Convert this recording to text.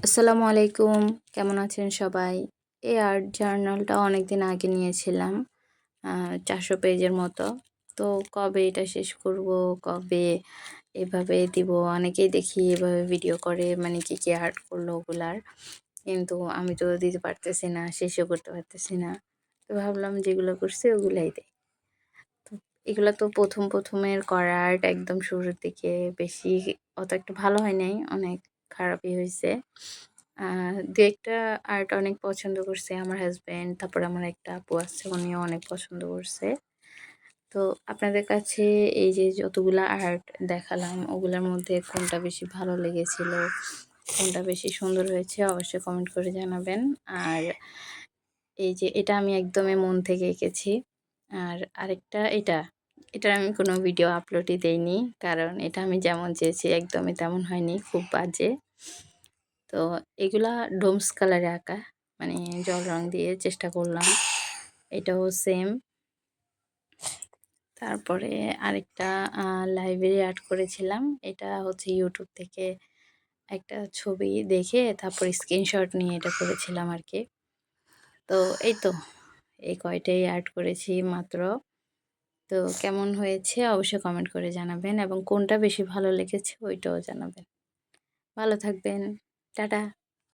আসসালামু আলাইকুম। কেমন আছেন সবাই? এই আর্ট জার্নালটা অনেকদিন আগে নিয়েছিলাম। ৪০০ পেজের মতো। তো কবে এটা শেষ করব, কবে এভাবে দিব? অনেকেই দেখি এভাবে ভিডিও করে মানে কি আর্ট করলো ওগুলার। কিন্তু আমি তো দিতে পারতেছি না, শেষও করতে পারতেছি না। তো ভাবলাম যেগুলো করছি ওগুলাই দেই। তো এগুলা তো ১ম এর করা আর্ট একদম শুরুর দিকে বেশি অত একটা ভালো হয় নাই। অনেক খারাপই হইছে। ২-১ টা আর্ট অনেক পছন্দ করছে আমার হাসব্যান্ড। তারপরে আমার একটা আপু আছে উনিও অনেক পছন্দ করছে। তো আপনাদের কাছে এই যে যতগুলা আর্ট দেখালাম ওগুলার মধ্যে কোনটা বেশি ভালো লেগেছিল, কোনটা বেশি সুন্দর হয়েছে অবশ্যই কমেন্ট করে জানাবেন। আর এই যে এটা আমি একদমই মন থেকে এঁকেছি। আর আরেকটা এটার আমি কোনো ভিডিও আপলোডই দেইনি। কারণ এটা আমি যেমন চেয়েছি একদমই তেমন হয়নি, খুব বাজে। তো এগুলা ডোমস কালারে আঁকা, মানে জল রং দিয়ে চেষ্টা করলাম। এটাও সেম। তারপরে আরেকটা লাইব্রেরি আর্ট করেছিলাম। এটা হচ্ছে ইউটিউব থেকে একটা ছবি দেখে তারপর স্ক্রিনশট নিয়ে এটা করেছিলাম আরকি। তো এই তো এই কয়টাই আর্ট করেছি মাত্র। তো কেমন হয়েছে অবশ্যই কমেন্ট করে জানাবেন এবং কোনটা বেশি ভালো লেগেছে ওইটাও জানাবেন। ভালো থাকবেন। টাটা।